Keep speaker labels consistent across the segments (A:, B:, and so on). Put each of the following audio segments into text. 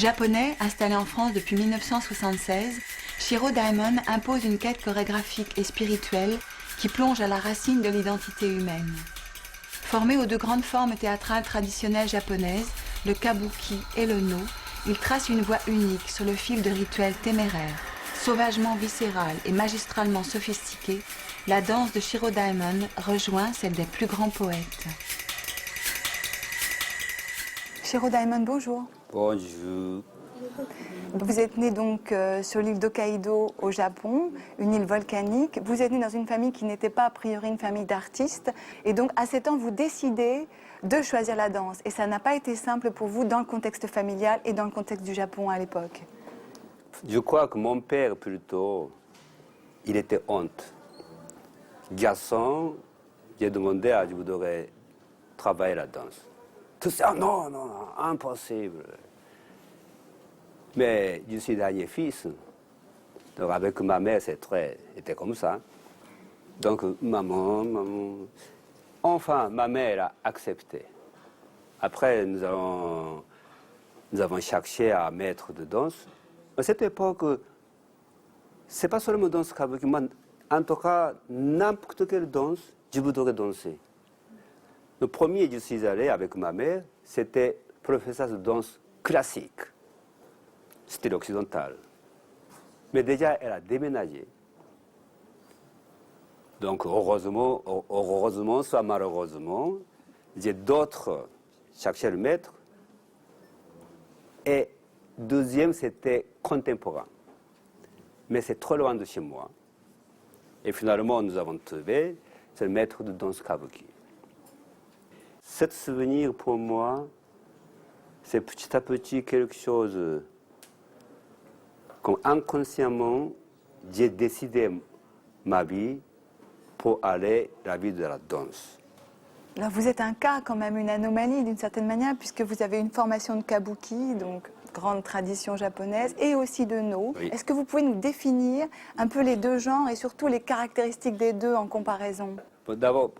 A: Japonais, installé en France depuis 1976, Shiro Daimon impose une quête chorégraphique et spirituelle qui plonge à la racine de l'identité humaine. Formé aux deux grandes formes théâtrales traditionnelles japonaises, le kabuki et le no, il trace une voie unique sur le fil de rituels téméraires. Sauvagement viscérale et magistralement sophistiquée, la danse de Shiro Daimon rejoint celle des plus grands poètes. Shiro Daimon, bonjour.
B: Bonjour.
A: Vous êtes né donc sur l'île d'Hokkaido au Japon, une île volcanique. Vous êtes né dans une famille qui n'était pas a priori une famille d'artistes. Et donc à 7 ans, vous décidez de choisir la danse. Et ça n'a pas été simple pour vous dans le contexte familial et dans le contexte du Japon à l'époque.
B: Je crois que mon père, plutôt, il était honte. Garçon, j'ai demandé à je voudrais travailler la danse. Tout ça, non, non, non, impossible. Mais je suis dernier fils. Donc avec ma mère, c'était comme ça. Donc maman. Enfin, ma mère a accepté. Après, nous avons cherché à mettre de danse. À cette époque, c'est pas seulement danse kabuki, mais en tout cas, n'importe quelle danse, je voudrais danser. Le premier, je suis allé avec ma mère, c'était professeur de danse classique, style occidental. Mais déjà, elle a déménagé. Donc, heureusement, soit malheureusement, j'ai d'autres cherché le maître. Et deuxième, c'était contemporain. Mais c'est trop loin de chez moi. Et finalement, nous avons trouvé ce maître de danse kabuki. Ce souvenir, pour moi, c'est petit à petit quelque chose comme inconsciemment, j'ai décidé ma vie pour aller la vie de la danse.
A: Alors vous êtes un cas quand même, une anomalie d'une certaine manière, puisque vous avez une formation de kabuki, donc grande tradition japonaise, et aussi de no.
B: Oui.
A: Est-ce que vous pouvez nous définir un peu les deux genres et surtout les caractéristiques des deux en comparaison?
B: D'abord,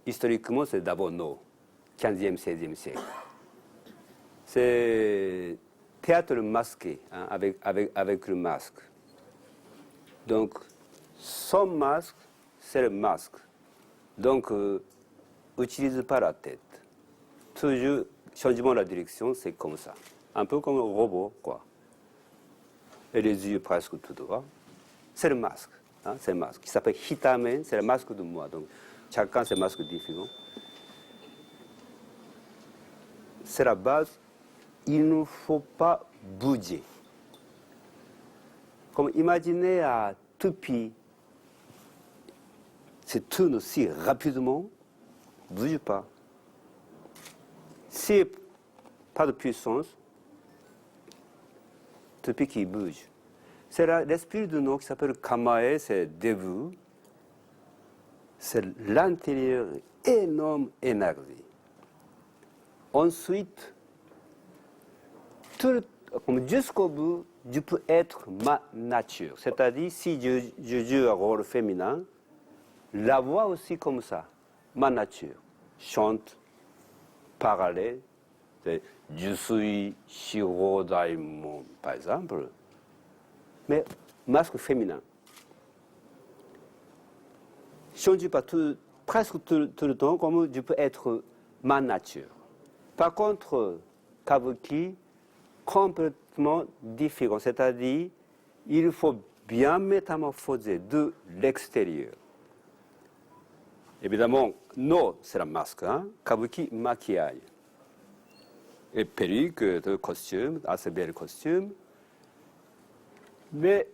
B: historiquement, c'est d'abord no, 15e, 16e siècle. C'est théâtre masqué, hein, avec le masque. Donc, sans masque, c'est le masque. Donc, utilise pas la tête. Toujours, changement de la direction, c'est comme ça. Un peu comme un robot, quoi. Et les yeux presque tout droit. C'est le masque. Hein, c'est le masque. Qui s'appelle hitame, c'est le masque de moi. Donc, chacun c'est un masque différent. C'est la base. Il ne faut pas bouger. Comme imaginez un toupie, se tourne si rapidement, ne bouge pas. Si pas de puissance, toupie qui bouge. C'est l'esprit de nous qui s'appelle kamae, c'est debout. C'est l'intérieur énorme énergie. Ensuite, jusqu'au bout, je peux être ma nature. C'est-à-dire, si je joue un rôle féminin, la voix aussi comme ça, ma nature. Chante, parler, je suis Shiro Daimon, par exemple. Mais masque féminin. Je ne change pas presque tout le temps comme je peux être ma nature. Par contre, kabuki, complètement différent. C'est-à-dire, il faut bien métamorphoser de l'extérieur. Évidemment, no, c'est la masque. Hein? Kabuki, maquillage. Et perruque, de costume, assez bel costume. Mais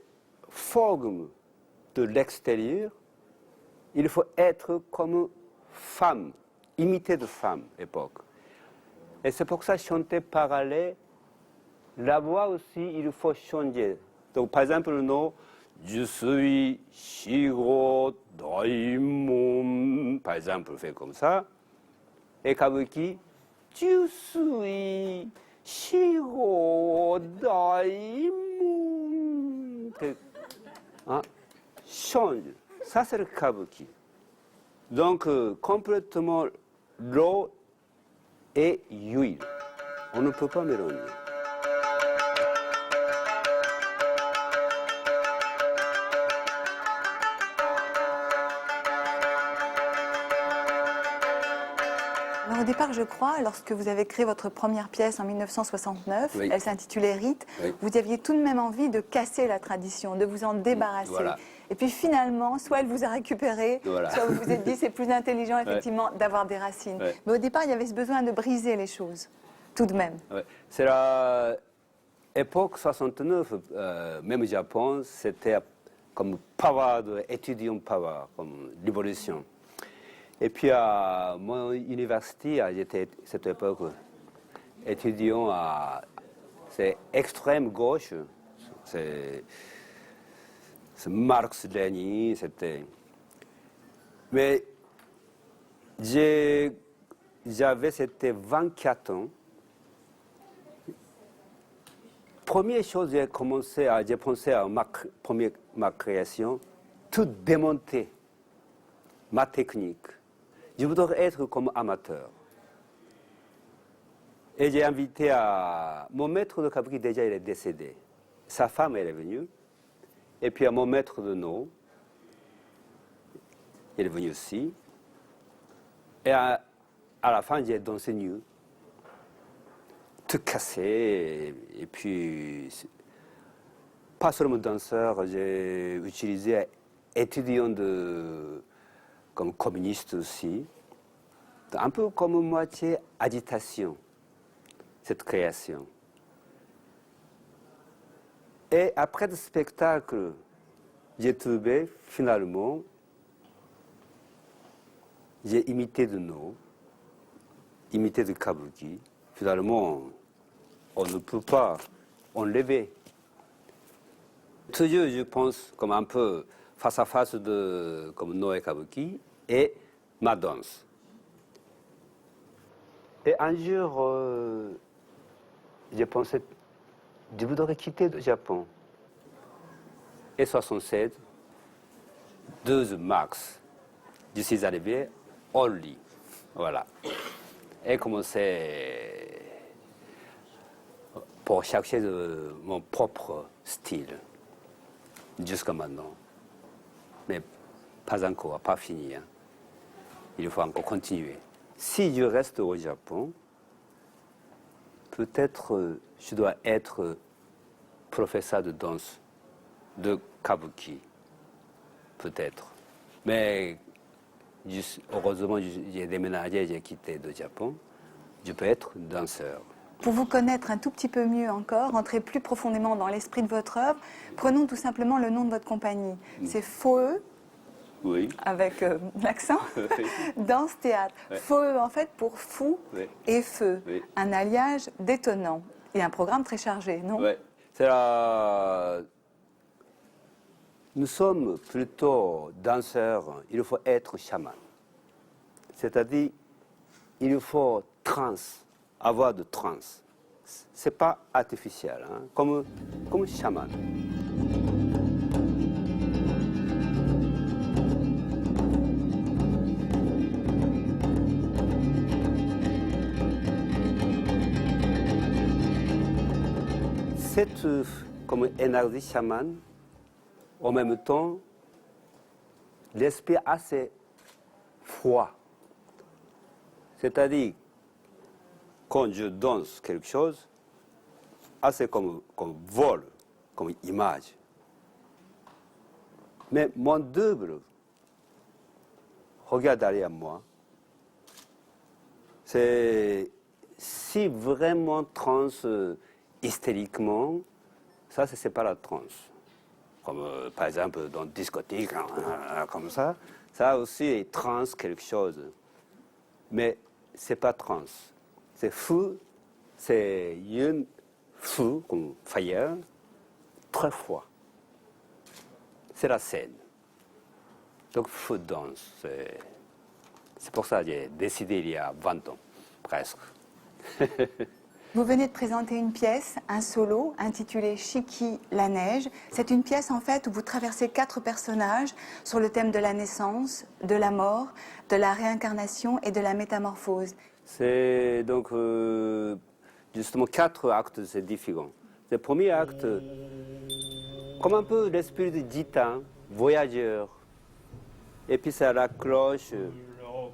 B: forme de l'extérieur, il faut être comme femme, imiter de femme, époque. Et c'est pour ça chanter parallèle. La voix aussi, il faut changer. Donc, par exemple, non, je suis Shiro Daimon, par exemple, fait comme ça. Et kabuki, je suis Shiro Daimon. Hein? Change. Ça, c'est le kabuki. Donc, complètement l'eau et l'huile. On ne peut pas mélanger.
A: départ, je crois, lorsque vous avez créé votre première pièce en 1969,
B: Oui.
A: elle s'intitulait Rite,
B: Oui.
A: vous aviez tout de même envie de casser la tradition, de vous en débarrasser.
B: Voilà.
A: Et puis finalement, soit elle vous a récupéré,
B: Voilà.
A: soit vous vous êtes dit c'est plus intelligent effectivement d'avoir des racines.
B: Ouais.
A: Mais au départ, il y avait ce besoin de briser les choses, tout de même.
B: Ouais. C'est la époque 69, même au Japon, c'était comme power, étudiant power, comme révolution. Et puis à mon université, j'étais à cette époque étudiant à c'est extrême gauche, c'est Marx, Lénine, c'était. Mais j'avais c'était 24 ans. Première chose, j'ai pensé à ma création, tout démonter, ma technique. Je voudrais être comme amateur. Et j'ai invité à... Mon maître de kabuki, déjà, il est décédé. Sa femme, elle est venue. Et puis, à mon maître de No, il est venu aussi. Et à la fin, j'ai dansé nu. Tout cassé. Et puis, pas seulement danseur, j'ai utilisé étudiant comme communiste aussi. Un peu comme moitié agitation, cette création. Et après le spectacle, j'ai trouvé finalement, j'ai imité de No, imité de kabuki. Finalement, on ne peut pas enlever. Toujours, je pense, comme un peu face à face comme No et kabuki et ma danse. Et un jour, j'ai pensé, je voudrais quitter le Japon. Et 67, 12 mars, je suis arrivé au lit. Voilà. Et commencé pour chercher mon propre style, jusqu'à maintenant. Mais pas encore, pas fini. Hein. Il faut encore continuer. Si je reste au Japon, peut-être je dois être professeur de danse, de kabuki, peut-être. Mais heureusement, j'ai déménagé, j'ai quitté le Japon. Je peux être danseur.
A: Pour vous connaître un tout petit peu mieux encore, entrer plus profondément dans l'esprit de votre œuvre, prenons tout simplement le nom de votre compagnie. C'est Foe,
B: Oui.
A: avec l'accent, danse théâtre.
B: Ouais.
A: Foe en fait pour fou
B: Oui.
A: et feu,
B: Oui.
A: un alliage détonnant et un programme très chargé, non?
B: Ouais. Nous sommes plutôt danseurs, il faut être chaman. C'est-à-dire, il faut avoir de trance. C'est pas artificiel, hein, comme chaman. Cette comme énergie chamane, en même temps, l'esprit assez froid. C'est-à-dire, quand je danse quelque chose, assez comme vol, comme image. Mais mon double, regarde derrière moi, c'est si vraiment transe hystériquement, ça, c'est pas la transe. Comme par exemple dans une discothèque, comme ça aussi est transe quelque chose. Mais c'est pas transe. C'est fou, c'est une fou comme fire, très froid. C'est la scène. Donc, fou danse. C'est pour ça que j'ai décidé il y a 20 ans, presque.
A: Vous venez de présenter une pièce, un solo, intitulé Shiki, la neige. C'est une pièce en fait où vous traversez 4 personnages sur le thème de la naissance, de la mort, de la réincarnation et de la métamorphose.
B: C'est donc justement 4 actes, c'est différent. Le premier acte, comme un peu l'esprit de gitan, voyageur. Et puis c'est la cloche,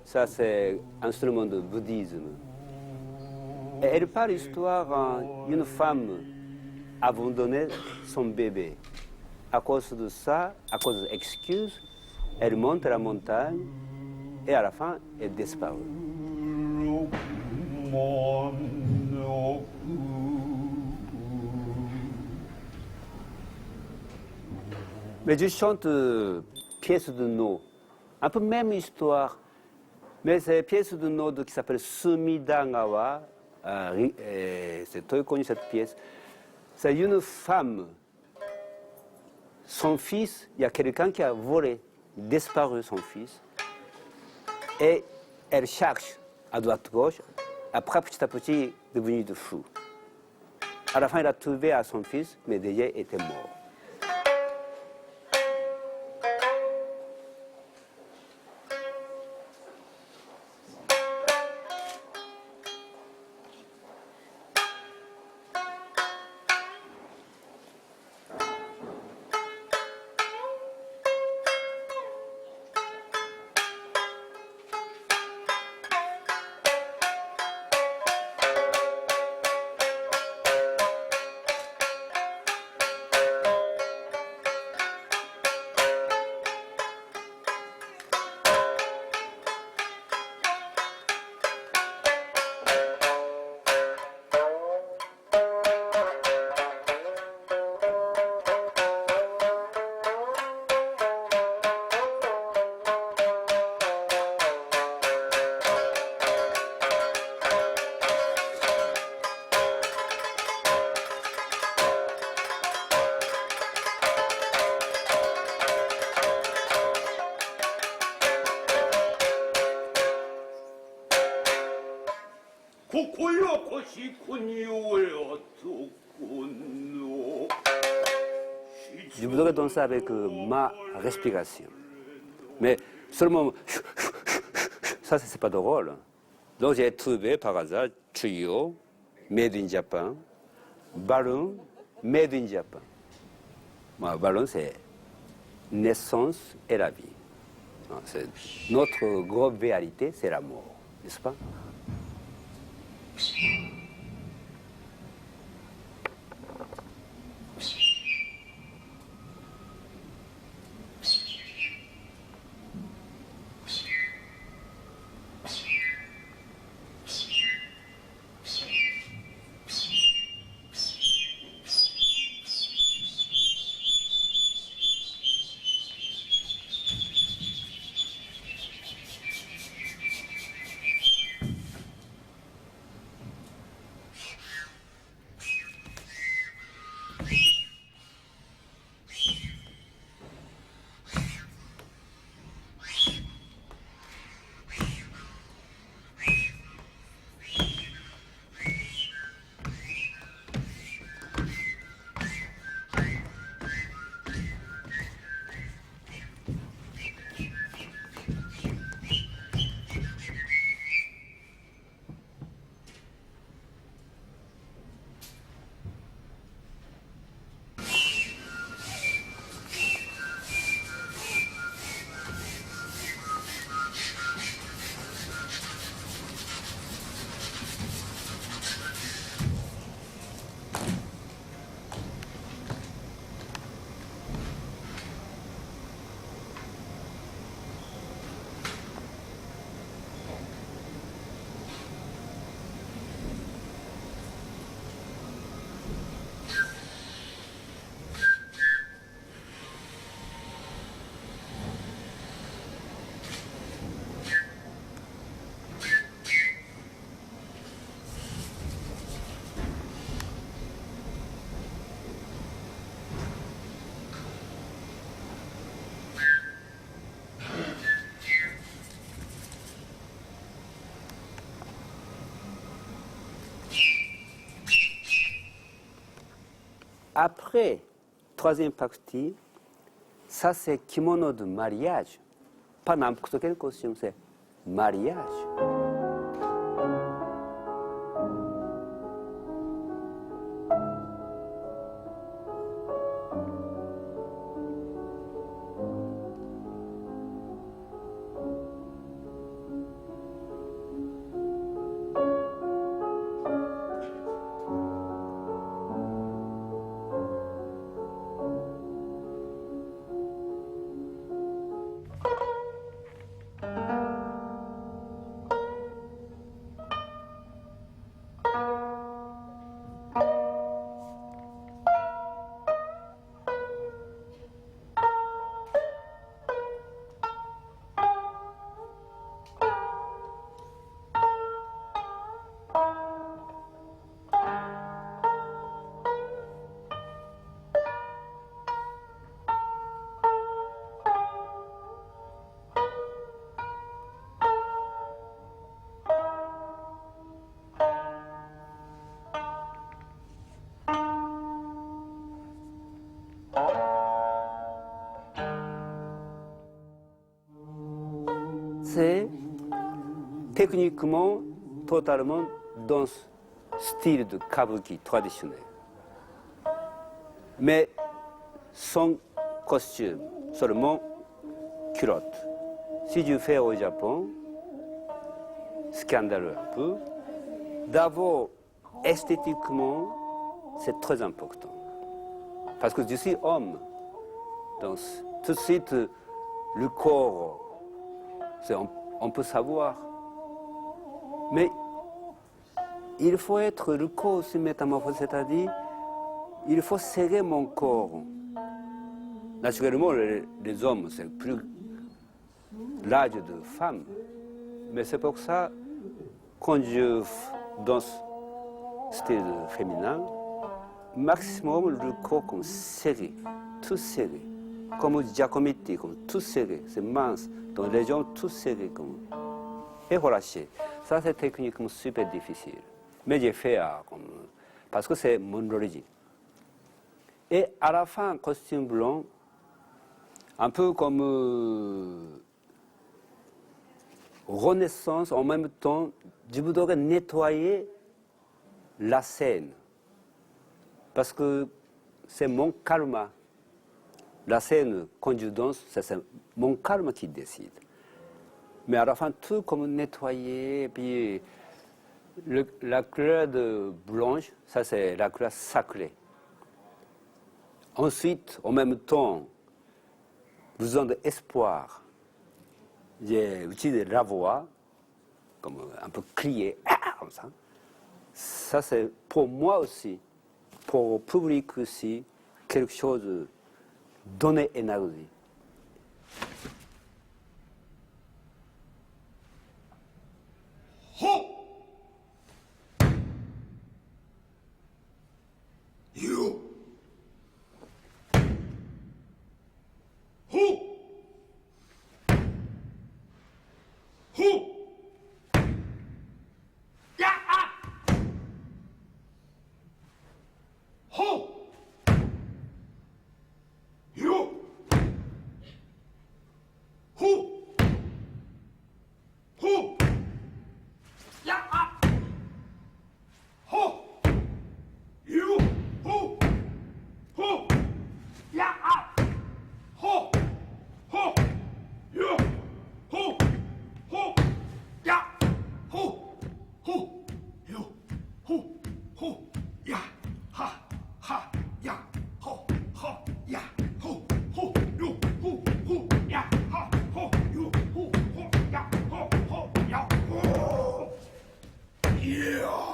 B: Ça, c'est un instrument de bouddhisme. Et elle parle l'histoire d'une femme abandonnée son bébé. À cause de ça, à cause d'excuses, elle monte la montagne et à la fin, elle disparaît. Mais je chante pièce de Noh, un peu même histoire, mais c'est pièce de Noh qui s'appelle Sumidagawa. C'est très connu cette pièce. C'est une femme, son fils, il y a quelqu'un qui a volé, disparu son fils, et elle cherche à droite gauche, après petit à petit devenue de fou. À la fin, elle a trouvé à son fils, mais déjà il était mort. Je voudrais danser avec ma respiration. Mais seulement, ça, c'est pas drôle. Donc, j'ai trouvé par hasard trio, made in Japan, ballon, made in Japan. Ballon, c'est naissance et la vie. Notre grande réalité, c'est la mort, n'est-ce pas? Après, troisième partie, ça c'est kimono de mariage. Pas n'importe quel costume, c'est mariage. C'est techniquement, totalement dans ce style de kabuki traditionnel. Mais sans costume, seulement culotte. Si je fais au Japon, scandaleux un peu, d'abord, esthétiquement, c'est très important. Parce que je suis homme. Donc, tout de suite, le corps, on peut savoir. Mais il faut être le corps aussi métamorphosé, c'est-à-dire, il faut serrer mon corps. Naturellement, les hommes, c'est plus l'âge de femme. Mais c'est pour ça, quand je danse style féminin, maximum le corps comme serré, tout serré. Comme Giacometti, comme tout serré, c'est mince. Donc les jambes tout serrées comme et relâché. Ça c'est techniquement super difficile. Mais j'ai fait parce que c'est mon origine. Et à la fin, costume blanc, un peu comme renaissance, en même temps, je voudrais nettoyer la scène. Parce que c'est mon karma. La scène, quand je danse, c'est mon karma qui décide. Mais à la fin, tout comme nettoyer, puis la couleur de blanche, ça c'est la couleur sacrée. Ensuite, en même temps, besoin d'espoir. J'ai utilisé la voix, comme un peu crier, comme ça. Ça c'est pour moi aussi, pour le public aussi, quelque chose de donner énergie.
C: Ho! You! Ho! Ho! Ya! Ho! You! Ho! Ho! Ya! Ho! You! Ho! Ho! Ya! Ho! Ho! You! Ho! Ho! Ya! Ho! Ho! You! Ho! Ho! Ya! Ha! Ha! Ya! Ho! Ho! Ya! Ho! Ho! You! Ho! Ho! Ya! Ha! Ho! You! Ho! Ho! Ya! Ho! Ho! Ya! Ho! Yeah!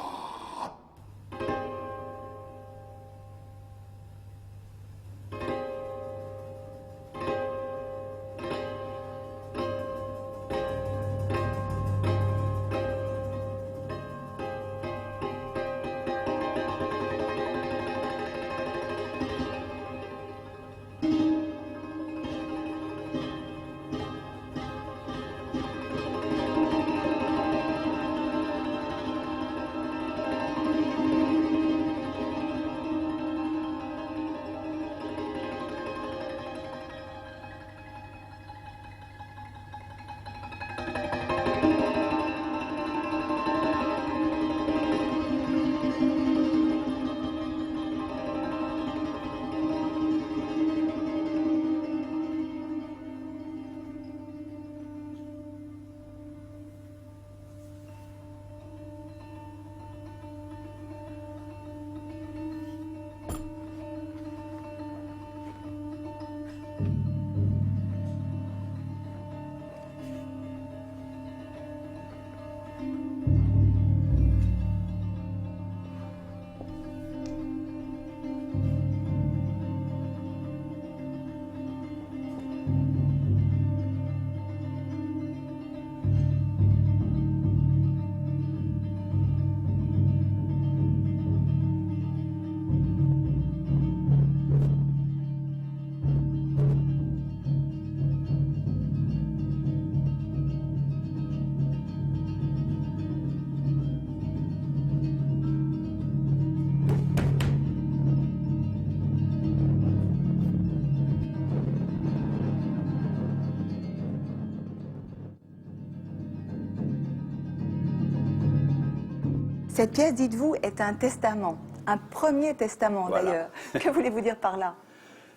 A: Cette pièce, dites-vous, est un testament, un premier testament
B: Voilà.
A: d'ailleurs. Que voulez-vous dire par là?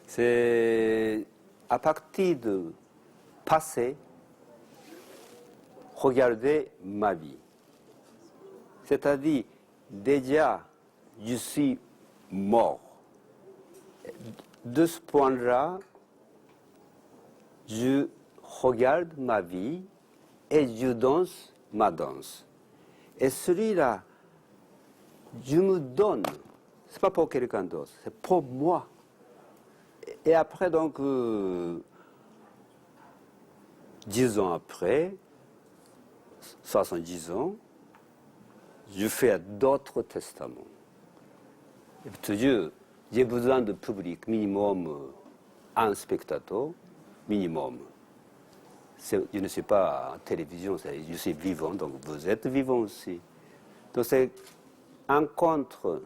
B: C'est à partir de passé, regarder ma vie. C'est-à-dire, déjà, je suis mort. De ce point-là, je regarde ma vie et je danse ma danse. Et celui-là, je me donne. Ce n'est pas pour quelqu'un d'autre, c'est pour moi. Et après, donc, 10 ans après, 70 ans, je fais d'autres testaments. Et toujours, j'ai besoin de public, minimum un spectateur, minimum. Je ne suis pas en télévision, je suis vivant, donc vous êtes vivant aussi. Donc c'est rencontre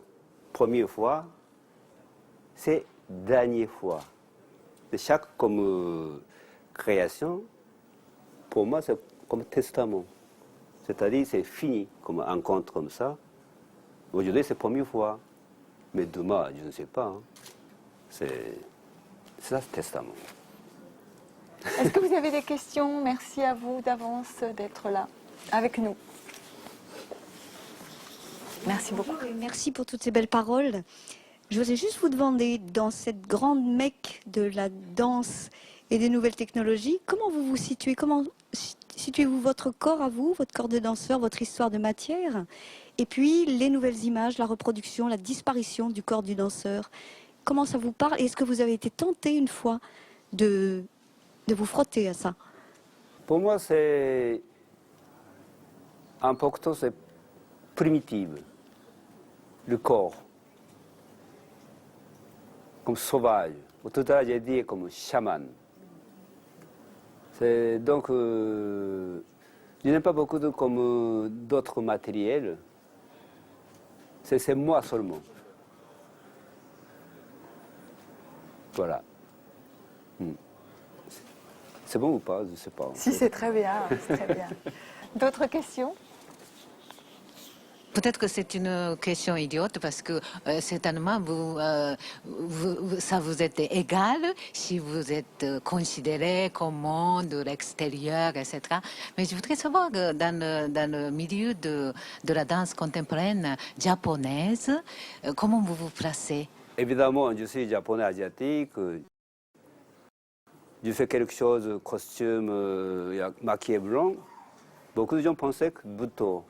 B: première fois, c'est dernière fois. De chaque comme création, pour moi, c'est comme testament. C'est-à-dire, c'est fini comme rencontre comme ça. Aujourd'hui, c'est la première fois. Mais demain, je ne sais pas. Hein. C'est ça, ce testament.
A: Est-ce que vous avez des questions? Merci à vous d'avance d'être là avec nous. Merci beaucoup.
D: Merci pour toutes ces belles paroles. Je voudrais juste vous demander, dans cette grande mecque de la danse et des nouvelles technologies, comment vous vous situez? Comment situez-vous votre corps à vous, votre corps de danseur, votre histoire de matière? Et puis les nouvelles images, la reproduction, la disparition du corps du danseur. Comment ça vous parle? Est-ce que vous avez été tenté une fois de vous frotter à ça?
B: Pour moi, c'est important, c'est primitif. Le corps. Comme sauvage. Tout à l'heure, j'ai dit comme chaman. Donc, je n'ai pas beaucoup de comme d'autres matériels. C'est moi seulement. Voilà. C'est bon ou pas? Je ne sais pas.
A: Si, c'est très bien, c'est très bien. D'autres questions?
E: Peut-être que c'est une question idiote parce que certainement ça vous est égal si vous êtes considéré comme monde de l'extérieur, etc. Mais je voudrais savoir que dans le milieu de la danse contemporaine japonaise, comment vous vous placez?
B: Évidemment, je suis japonais asiatique. Je fais quelque chose, costume, maquillé blanc. Beaucoup de gens pensaient que Buto.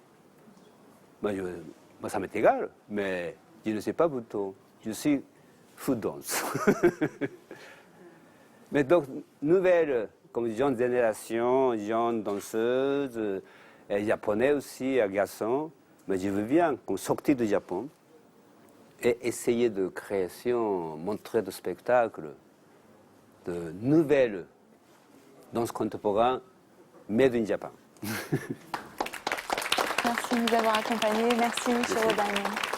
B: Moi, ça m'est égal, mais je ne suis pas Buto. Je suis food dance. Mais donc, nouvelle, comme jeune génération, jeunes danseuses, japonais aussi, garçons. Mais je veux bien qu'on sortir du Japon et essayer de création, montrer de spectacles, de nouvelles danses contemporaines, made in Japan.
A: Merci de nous avoir accompagnés. Merci, Shiro Diamond.